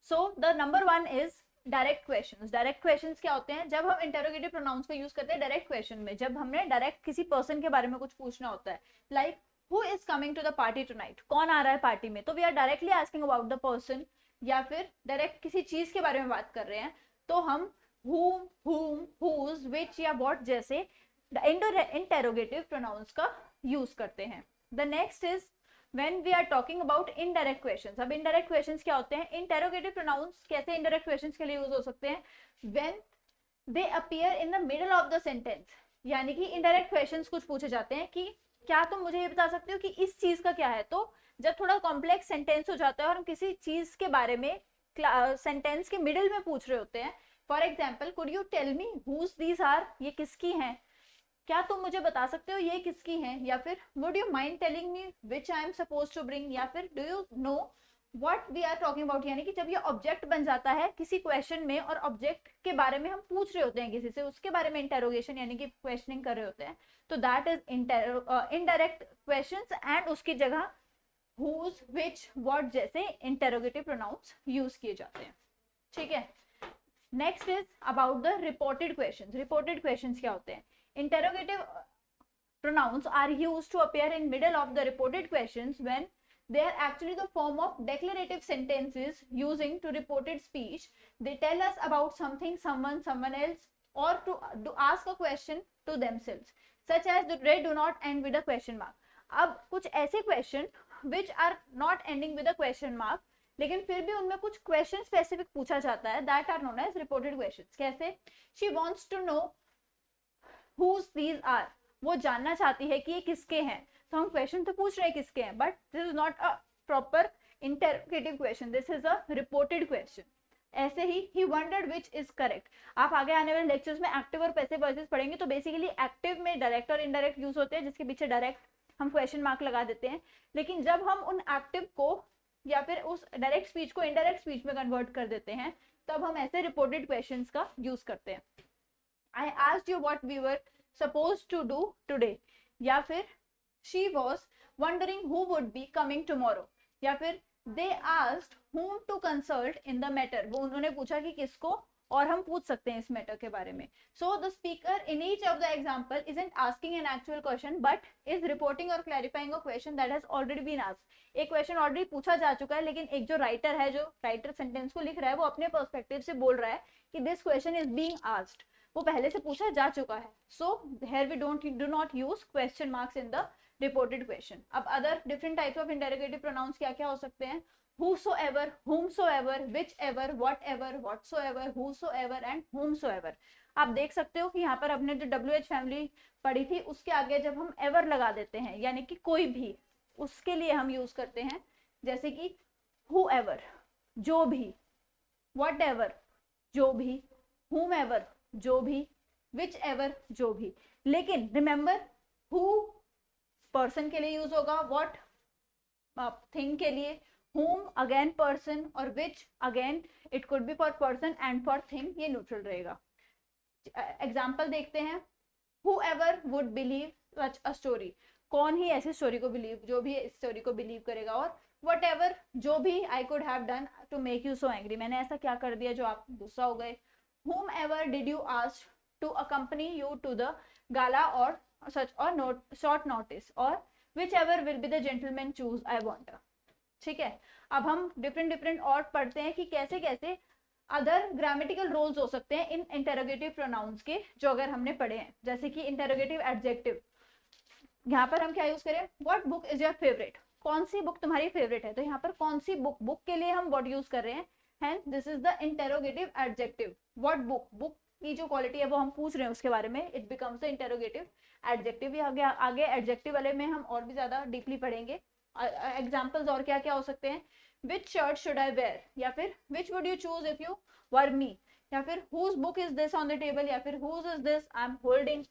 So the number 1 is direct questions. Direct questions क्या होते हैं, जब हम इंटेरोगेटिव प्रोनाउंस का यूज करते हैं डायरेक्ट क्वेश्चन में, जब हमने डायरेक्ट किसी पर्सन के बारे में कुछ पूछना होता है, like who is coming to the party tonight, कौन आ रहा है पार्टी में, तो we are directly asking about the person. या फिर डायरेक्ट किसी चीज के बारे में बात कर रहे हैं तो हम whom, whom, whose, which या what जैसे इंटेरोगेटिव प्रोनाउंस का यूज करते हैं। The next is when we are talking about indirect questions। अब indirect questions क्या होते हैं, इंटेरोगेटिव प्रोनाउंस कैसे indirect questions के लिए यूज हो सकते हैं, when they appear in the middle of the sentence। यानी कि indirect questions कुछ पूछे जाते हैं कि क्या तुम मुझे ये बता सकते हो कि इस चीज का क्या है। तो जब थोड़ा कॉम्प्लेक्स सेंटेंस हो जाता है और हम किसी चीज के बारे में सेंटेंस के मिडिल में पूछ रहे होते हैं, for example, could you tell me whose these are, ये किसकी हैं, क्या तुम मुझे बता सकते हो ये किसकी हैं। या फिर would you mind telling me which I am suppose to bring, या फिर do you know what we are talking about. यानी कि जब ये ऑब्जेक्ट बन जाता है किसी क्वेश्चन में और ऑब्जेक्ट के बारे में हम पूछ रहे होते हैं किसी से, उसके बारे में इंटेरोगेशन यानी कि क्वेश्चनिंग कर रहे होते हैं, तो that is indirect questions, and उसकी जगह whose, which, what जैसे इंटेरोगेटिव प्रोनाउंस यूज किए जाते हैं। ठीक है, next is about the reported questions. Reported questions क्या होते हैं, interrogative pronouns are used to appear in middle of the reported questions when they are actually the form of declarative sentences using to reported speech. They tell us about something, someone, someone else, or to ask a question to themselves, such as they do not end with a question mark। अब कुछ ऐसे question which are not ending with a question mark, लेकिन फिर भी उनमें कुछ question specific पूछा जाता है, that are known as reported questions। कैसे, she wants to know whose these are, वो जानना चाहती है कि ये किसके हैं, तो हम क्वेश्चन तो पूछ रहे हैं किसके हैं, but this is not a proper interrogative question, this is a reported question. ऐसे ही वंडर्ड विच इज करेक्ट। आप आगे आने वाले लेक्चर्स में एक्टिव और पैसिव वॉइसेस पढ़ेंगे, तो बेसिकली एक्टिव में डायरेक्ट और इनडायरेक्ट यूज होते हैं, जिसके पीछे डायरेक्ट हम क्वेश्चन मार्क लगा देते हैं, लेकिन जब हम उन एक्टिव को या फिर उस डायरेक्ट स्पीच को इनडायरेक्ट स्पीच में कन्वर्ट कर देते हैं, तब हम ऐसे रिपोर्टेड क्वेश्चंस का यूज करते हैं। I asked you what we were supposed to do today, या फिर she was wondering who would be coming tomorrow, या फिर they asked whom to consult in the matter, वो उन्होंने पूछा कि किसको, और हम पूछ सकते हैं इस मैटर के बारे में। So the speaker in each of the example isn't asking an actual question but is reporting or clarifying a question that has already been asked। एक क्वेश्चन ऑलरेडी पूछा जा चुका है, लेकिन एक जो राइटर है, जो राइटर सेंटेंस को लिख रहा है, वो अपने पर्सपेक्टिव से बोल रहा है कि this question is being asked, वो पहले से पूछा जा चुका है। So here we do not use question marks in the reported question। अब other different types of interrogative pronouns क्या क्या हो सकते हैं? whosoever, whomsoever, whichever, whatever, whatsoever, whosoever and whomsoever। आप देख सकते हो कि यहाँ पर अपने जो WH फैमिली पढ़ी थी, उसके आगे जब हम ever लगा देते हैं, यानी कि कोई भी, उसके लिए हम यूज करते हैं, जैसे कि whoever जो भी, whatever जो भी, whomever जो भी, whichever जो भी। लेकिन रिमेंबर, who पर्सन के लिए यूज होगा, what थिंग के लिए, whom again person, और which again it could be for person and for thing, ये न्यूट्रल रहेगा। एग्जाम्पल देखते हैं, whoever would believe such a story, कौन ही ऐसी स्टोरी को बिलीव, जो भी इस स्टोरी को बिलीव करेगा, और whatever जो भी, I could have done to make you so angry, मैंने ऐसा क्या कर दिया जो आप गुस्सा हो गए। whomever did you ask to accompany you to the gala or such or short notice, और whichever will be the gentleman choose I want। ठीक है, अब हम डिफरेंट और पढ़ते हैं कि कैसे कैसे अदर ग्रामेटिकल रोल्स हो सकते हैं इन इंटरोगेटिव प्रोनाउंस के, जो अगर हमने पढ़े हैं। जैसे कि इंटरोगेटिव एडजेक्टिव, यहाँ पर हम क्या यूज करें, what book is your favourite, कौन सी बुक तुम्हारी फेवरेट है, तो यहाँ पर कौन सी बुक, बुक के लिए हम व्हाट यूज कर रहे हैं, hence this is the interrogative adjective. What book, book की जो क्वालिटी है वो हम पूछ रहे हैं उसके बारे में, it becomes the interrogative adjective. आगे एडजेक्टिव वाले में हम और भी ज्यादा डीपली पढ़ेंगे। एग्जाम्पल्स और क्या क्या हो सकते हैं, which shirt should I wear, या फिर which would you choose if you were me, या फिर whose book is this on the table, या फिर whose is this I am holding.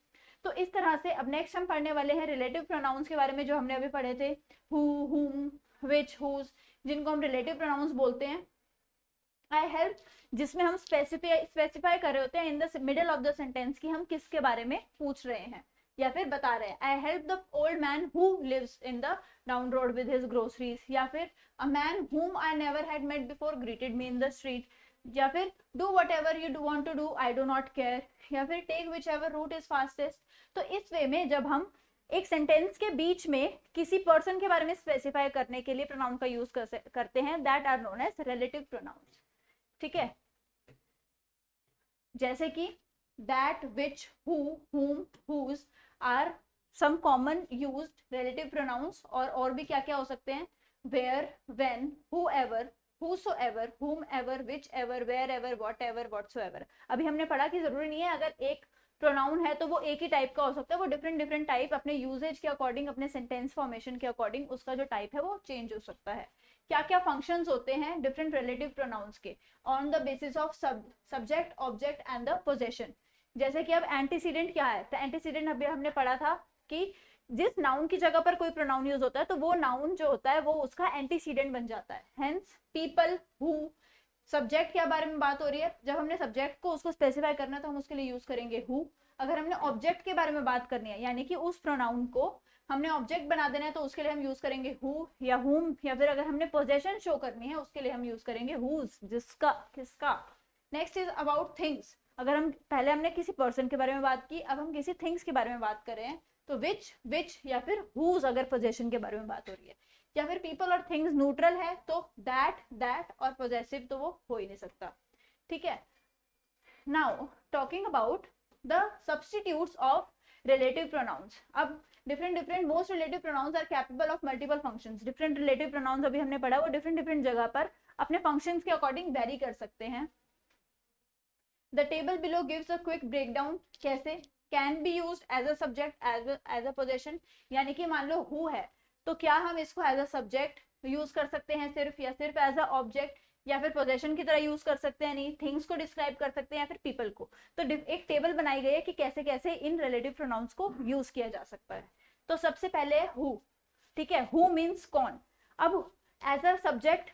तो इस तरह से अब नेक्स्ट हम पढ़ने वाले हैं रिलेटिव प्रोनाउंस के बारे में, जो हमने अभी पढ़े थे, हु, हुम, विच, हुज, जिनको हम रिलेटिव प्रोनाउंस बोलते हैं। आई हेल्प, जिसमें हम स्पेसिफाई कर रहे होते हैं in the middle of the sentence कि हम किसके बारे में पूछ रहे हैं या फिर बता रहे हैं। I help the old man who lives in the down road with his groceries, या फिर a man whom I never had met before greeted me in the street, या फिर do whatever you want to do, I do not care, या फिर take whichever route is fastest। तो इस वे में जब हम एक सेंटेंस के बीच में किसी पर्सन के बारे में स्पेसिफाई करने के लिए प्रोनाउन का यूज करते हैं, that are known as relative pronouns. ठीक है, जैसे कि that, which, who, whom, whose are some common used relative pronouns, और भी क्या क्या हो सकते हैं, where, when, whoever, whosoever, whomever, whichever, wherever, whatever, whatsoever। अभी हमने पढ़ा कि जरूरी नहीं है अगर एक प्रोनाउन है तो वो एक ही टाइप का हो सकता है, वो डिफरेंट टाइप अपने यूजेज के अकॉर्डिंग, अपने सेंटेंस फॉर्मेशन के अकॉर्डिंग उसका जो टाइप है वो चेंज हो सकता है। क्या क्या फंक्शंस होते हैं डिफरेंट रिलेटिव प्रोनाउंस के, on the basis of subject, object and the possession. जैसे कि अब एंटीसीडेंट क्या है, तो एंटीसीडेंट अभी हमने पढ़ा था कि जिस नाउन की जगह पर कोई प्रोनाउन यूज होता है तो वो नाउन जो होता है वो उसका एंटीसीडेंट बन जाता है। हेंस पीपल, हु, सब्जेक्ट के बारे में बात हो रही है, जब हमने सब्जेक्ट को उसको स्पेसिफाई करना है तो हम उसके लिए यूज करेंगे हु। अगर हमने ऑब्जेक्ट के बारे में बात करनी है, यानी कि उस प्रोनाउन को हमने ऑब्जेक्ट बना देना है, तो उसके लिए हम यूज करेंगे हु या हुम, या फिर अगर हमने पोजेशन शो करनी है उसके लिए हम यूज करेंगे हुज, जिसका, किसका। नेक्स्ट इज अबाउट थिंग्स, अगर हम पहले हमने किसी पर्सन के बारे में बात की, अब हम किसी थिंग्स के बारे में बात कर रहे हैं, तो विच या फिर हुज अगर पोजेशन के बारे में बात हो रही है, या फिर पीपल और थिंग्स न्यूट्रल है तो दैट और पोजेसिव तो वो हो ही नहीं सकता। ठीक है, now talking about the substitutes of relative pronouns. अब different most relative pronouns are capable of multiple functions. Different relative pronouns अभी हमने पढ़ा, वो डिफरेंट जगह पर अपने फंक्शंस के अकॉर्डिंग वेरी कर सकते हैं। The table below gives a quick breakdown, कैसे can be used as a subject as a possession, यानी कि मान लो हु है तो क्या हम इसको एज अ सब्जेक्ट यूज कर सकते हैं सिर्फ, या सिर्फ एज अ ऑब्जेक्ट, या फिर पोजेशन की तरह यूज कर सकते हैं, नहीं थिंग्स को डिस्क्राइब कर सकते हैं, या फिर पीपल को। तो एक टेबल बनाई गई है कि कैसे कैसे इन रिलेटिव प्रोनाउंस को यूज किया जा सकता है। तो सबसे पहले हु, ठीक है, हु मीन्स कौन। अब एज अ सब्जेक्ट,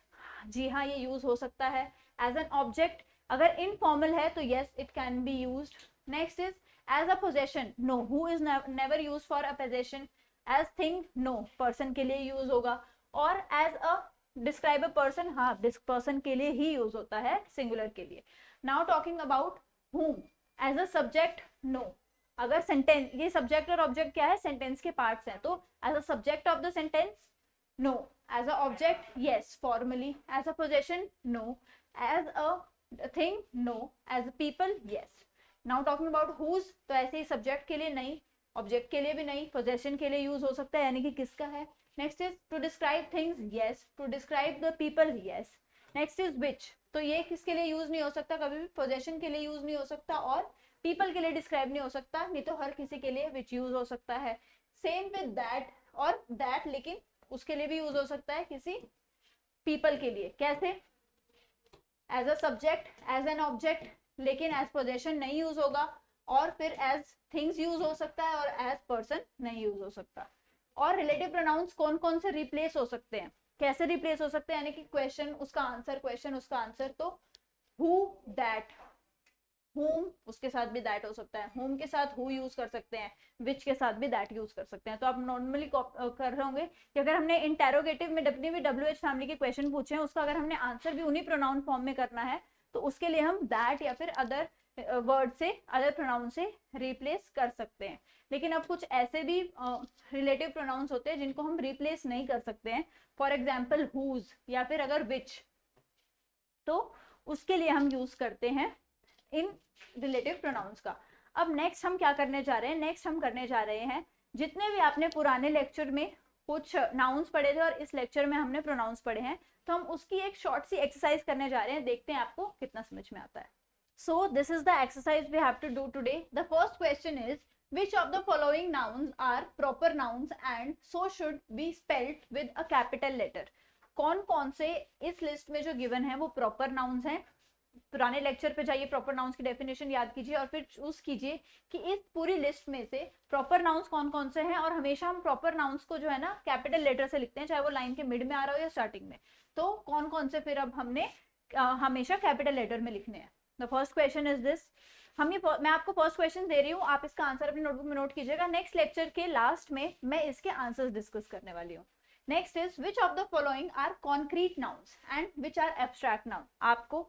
जी हाँ ये यूज हो सकता है। एज एन ऑब्जेक्ट अगर इनफॉर्मल है तो yes it can be used. Next is as a possession, no, who is never use for a possession. As thing, no, person के लिए यूज होगा। और as a describe a person, हाँ person के लिए ही यूज होता है, सिंगुलर के लिए। Now talking about whom as a subject, no, अगर सेंटेंस, ये सब्जेक्ट और ऑब्जेक्ट क्या है, सेंटेंस के पार्ट्स हैं, तो as a subject of the sentence no, as an object yes formally, as a possession no, as a thing no, as a people yes. Now talking about whose, तो ऐसे ही subject के लिए नहीं, object के लिए भी नहीं, पोजेशन के लिए यूज हो सकता है, यानी कि किसका है। Next is to describe things yes, to describe the people yes. Next is which, तो ये किसके लिए यूज नहीं हो सकता, कभी भी पोजेशन के लिए यूज नहीं हो सकता और पीपल के लिए डिस्क्राइब नहीं हो सकता, नहीं तो हर किसी के लिए विच यूज हो सकता है। सेम विद दैट और दैट, लेकिन उसके लिए भी यूज हो सकता है किसी पीपल के लिए, कैसे, as a subject, as an object, लेकिन एज पोजेशन नहीं यूज होगा, और फिर एज थिंग्स यूज हो सकता है और एज पर्सन नहीं यूज हो सकता। और रिलेटिव प्रोनाउंस कौन कौन से रिप्लेस हो सकते हैं, कैसे रिप्लेस हो सकते हैं, यानी कि क्वेश्चन उसका आंसर, क्वेश्चन उसका आंसर, तो हु दैट, whom उसके साथ भी दैट हो सकता है, whom के साथ who यूज कर सकते हैं, which के साथ भी दैट यूज कर सकते हैं। तो आप नॉर्मली कर रहे होंगे कि अगर हमने इंटेरोगेटिव में अपनी भी WH फैमिली के क्वेश्चन पूछे हैं, उसका अगर हमने आंसर भी उन्हीं प्रोनाउन फॉर्म में करना है तो उसके लिए हम दैट या फिर अदर वर्ड से, अदर प्रोनाउन से रिप्लेस कर सकते हैं। लेकिन अब कुछ ऐसे भी रिलेटिव प्रोनाउंस होते हैं जिनको हम रिप्लेस नहीं कर सकते हैं, फॉर एग्जाम्पल हुज या फिर अगर विच, तो उसके लिए हम यूज करते हैं इन रिलेटिव प्रोनाउंस का। अब नेक्स्ट हम क्या करने जा रहे हैं, नेक्स्ट हम करने जा रहे हैं, जितने भी आपने पुराने लेक्चर में कुछ नाउन्स पढ़े थे और इस लेक्चर में हमने प्रोनाउंस पढ़े हैं, तो हम उसकी एक शॉर्ट सी एक्सरसाइज करने जा रहे हैं, देखते हैं आपको कितना समझ में आता है। So this is the exercise we have to do today. The first question is which of the following nouns are proper nouns and so should be spelled with a capital letter। कौन कौन से इस list में जो given है वो proper nouns हैं। पुराने लेक्चर पे जाइए, प्रॉपर नाउन्स की डेफिनेशन याद कीजिए और फिर चूज कीजिए कि इस पूरी लिस्ट में से प्रॉपर नाउन्स कौन कौन से हैं। और हमेशा हम प्रॉपर नाउन्स को जो है ना कैपिटल लेटर से लिखते हैं, चाहे वो लाइन के मिड में आ रहा हो या स्टार्टिंग में। तो कौन कौन से फिर अब हमने हमेशा कैपिटल लेटर में लिखने हैं। The first question is this. मैं आपको फर्स्ट क्वेश्चन दे रही हूँ, आप इसका आंसर अपनी नोटबुक में नोट कीजिएगा। नेक्स्ट लेक्चर के लास्ट में मैं इसके आंसर्स डिस्कस करने वाली हूँ। Next is which of the following are concrete nouns and which are abstract noun. आपको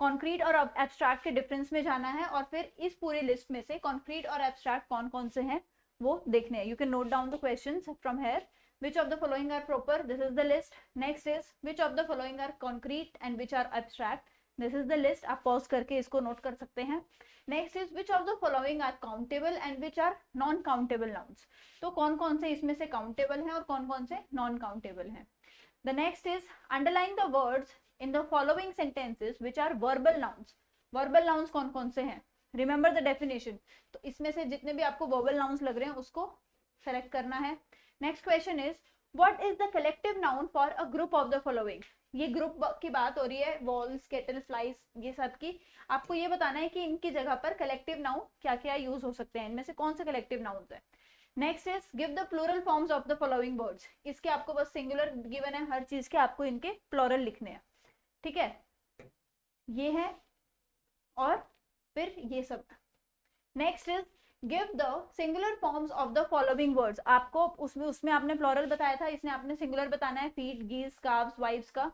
कॉन्क्रीट और एब्स्ट्रैक्ट के डिफरेंस में जाना है और फिर इस पूरी लिस्ट में से कॉन्क्रीट और एब्स्ट्रैक्ट कौन कौन से हैं वो देखने हैं। You can note down the questions from here. Which of the following are proper? This is the list. Next is which of the following are concrete and which are abstract? This is the list. आप pause करके इसको note कर सकते हैं। Next is which of the following are countable and which are non-countable nouns? तो कौन कौन से इसमें से countable हैं और कौन कौन से non-countable हैं। The next is underline the words in the following sentences which are verbal nouns। verbal nouns कौन कौन से हैं? Remember the definition। तो इसमें से जितने भी आपको verbal nouns लग रहे हैं उसको सेलेक्ट करना है। Next question is what is the collective noun for a group of the following. ये ग्रुप की बात हो रही है, वॉल्स, केटल, फ्लाइज, ये सब की। आपको ये बताना है कि इनकी जगह पर कलेक्टिव नाउन क्या क्या यूज हो सकते हैं, इनमें से कौन से कलेक्टिव नाउन्स है। Next is give the plural forms of the following words. इसके आपको बस सिंगुलर गिवन है, हर चीज के आपको इनके प्लूरल लिखने हैं, ठीक है, ये है और फिर ये सब। Next is give the singular forms of the following words. आपको उसमें आपने प्लूरल बताया था, इसने आपने सिंगुलर बताना है, फीट, गीज, काव्स, वाइव्स का,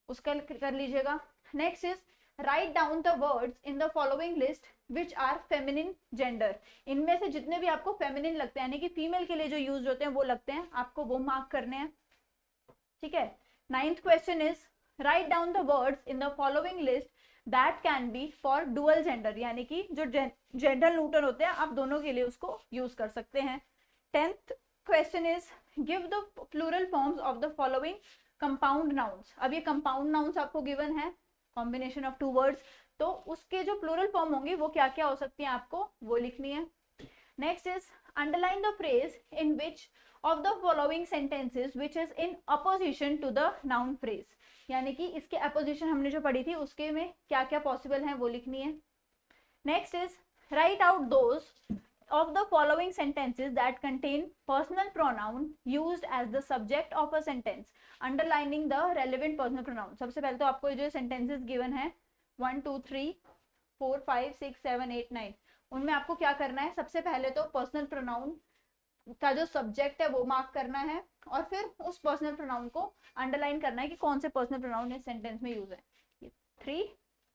उसका कर लीजिएगा। Next is write down the words in the following list which are feminine gender. इनमें से जितने भी आपको फेमिनिन लगते हैं, यानी कि फीमेल के लिए जो यूज होते हैं वो लगते हैं, आपको वो मार्क करने हैं, ठीक है। Ninth question is write down the words in the following list that can be for dual gender, यानी कि जो जेंडर न्यूट्रल होते हैं आप दोनों के लिए उसको यूज कर सकते हैं। 10th question is give the plural forms of the following compound nouns. अब ये कंपाउंड नाउन्स आपको गिवन है, कॉम्बिनेशन ऑफ टू वर्ड्स, तो उसके जो प्लूरल फॉर्म होंगे वो क्या क्या हो सकती है आपको वो लिखनी है। Next is underline the phrase in which of the following sentences which is in apposition to the noun phrase, यानी कि इसके अपोजिशन हमने जो पढ़ी थी उसके में क्या क्या पॉसिबल है वो लिखनी है. Next is right out those of the following sentences that contain personal pronoun used as the subject of a sentence, underlining the relevant personal pronoun. सबसे पहले तो आपको जो sentences given है 1 2 3 4 5 6 7 8 9, उनमें आपको क्या करना है, सबसे पहले तो पर्सनल प्रोनाउन का जो सब्जेक्ट है वो मार्क करना है और फिर उस पर्सनल प्रोनाउन को अंडरलाइन करना है कि कौन से पर्सनल प्रोनाउन इस सेंटेंस में यूज है. 3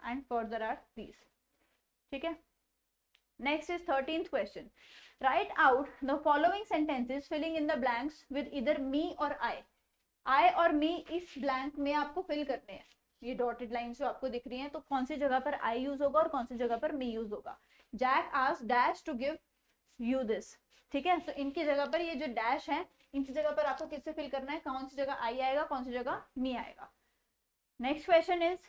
एंड फर्दर आर दीज. ठीक है. Next is 13th question. Write out the following sentences filling in the blanks with either me or I. I और me इस blank में आपको fill करने हैं. ये dotted lines जो आपको दिख रही हैं, तो कौन सी जगह पर I यूज होगा और कौन सी जगह पर me यूज होगा. Jack asked Dash to give you this. ठीक है. तो इनकी जगह पर ये जो dash है, इनकी जगह पर आपको किससे fill करना है, कौन सी जगह I आएगा, कौन सी जगह me आएगा. Next question is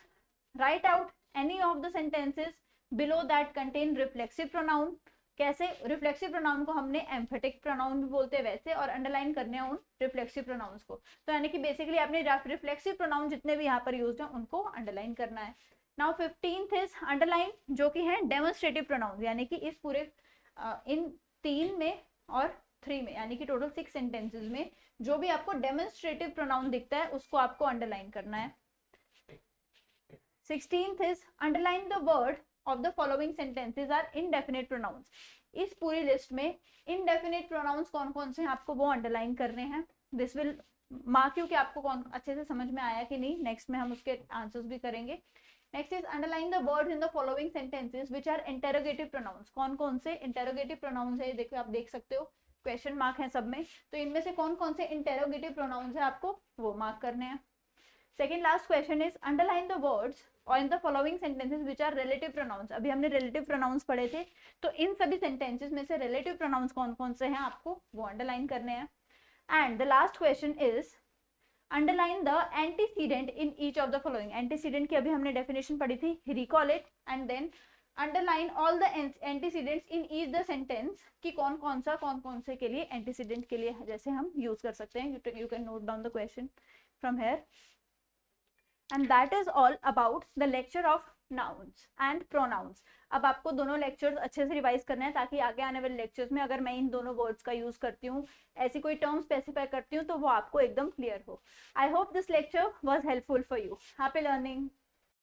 write out any of the sentences below that contain reflexive pronoun. कैसे रिफ्लेक्सिव प्रोनाउन को हमने एम्फेटिक प्रोनाउन भी बोलते हैं वैसे, और अंडरलाइन करने हैं उन रिफ्लेक्सिव प्रोनाउंस को. तो यानी कि बेसिकली आपने रिफ्लेक्सिव प्रोनाउन जितने भी यहाँ पर यूज्ड हैं उनको अंडरलाइन करना है. नाउ 15th इज अंडरलाइन जो कि है डेमोन्स्ट्रेटिव प्रोनाउन, यानी कि इस पूरे इन 3 में और 3 में, यानी कि टोटल 6 सेंटेंसेस में जो भी आपको डेमोन्स्ट्रेटिव प्रोनाउन दिखता है उसको आपको अंडरलाइन करना है. 16th is underline the word of the following sentences are indefinite pronouns. इस पूरी लिस्ट में indefinite pronouns कौन कौन से हैं आपको वो अंडरलाइन करने हैं. दिस विल मार्क यू कि आपको कौन अच्छे से समझ में आया कि नहीं. नेक्स्ट में हम उसके आंसर्स भी करेंगे. Next is underline the words in the following sentences which are interrogative pronouns. कौन कौन से इंटरोगेटिव प्रोनाउंस है, देखो आप देख सकते हो क्वेश्चन मार्क है सब में, तो इनमें से कौन कौन से इंटरोगेटिव प्रोनाउंस है आपको वो मार्क करने हैं. Second last question is underline the words और in the following sentences which are relative pronouns. अभी हमने रिलेटिव प्रोनाउंस पढ़े थे, तो इन सभी सेंटेंसेस में से रिलेटिव प्रोनाउंस कौन कौन से हैं आपको वो अंडरलाइन करने हैं. And the last question is underline the antecedent in each of the following. Antecedent की अभी हमने डेफिनेशन पढ़ी थी, recall it and then underline all the antecedents in each the sentence कि कौन कौन से के लिए एंटीसीडेंट के लिए जैसे हम यूज कर सकते हैं. You can note down the question from here. And that is all about the lecture of nouns and pronouns. अब आपको दोनों लेक्चर्स अच्छे से रिवाइज करना है ताकि आगे आने वाले लेक्चर्स में अगर मैं इन दोनों वर्ड्स का यूज करती हूँ, ऐसी कोई टर्म स्पेसिफाई करती हूँ, तो वो आपको एकदम क्लियर हो. I hope this lecture was helpful for you. Happy learning.